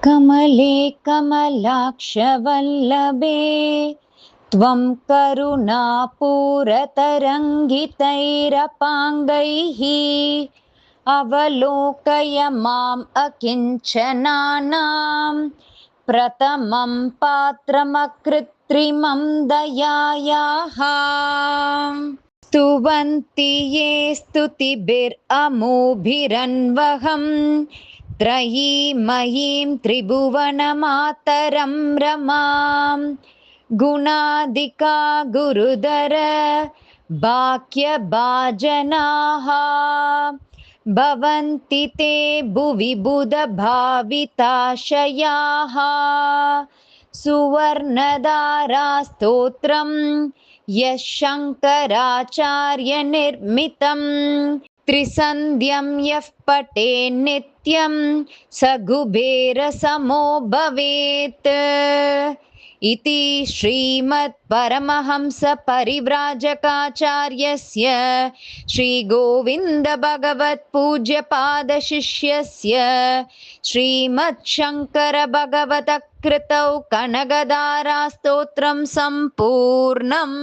कमले कमलाक्षवल्लभे त्वं करुणापूरतरङ्गितैरपाङ्गैः अवलोकय माम् अकिञ्चनानां प्रथमं पात्रमकृत्रिमं दयायाः। स्तुवन्ति ये स्तुतिभिरमोभिरन्वहम् त्रयीमयीं त्रिभुवनमातरं रमां गुणादिका गुरुधर बाक्यभाजनाः भवन्ति ते भुवि बुधभाविताशयाः सुवर्णधारास्तोत्रं यः शङ्कराचार्यनिर्मितं त्रिसन्ध्यं यः पठेत् नित्यं स कुबेरसमो भवेत् इति श्रीमत्परमहंसपरिव्राजकाचार्यस्य श्रीगोविन्दभगवत्पूज्यपादशिष्यस्य श्रीमच्छङ्करभगवतकृतौ कनकधारास्तोत्रं सम्पूर्णम्।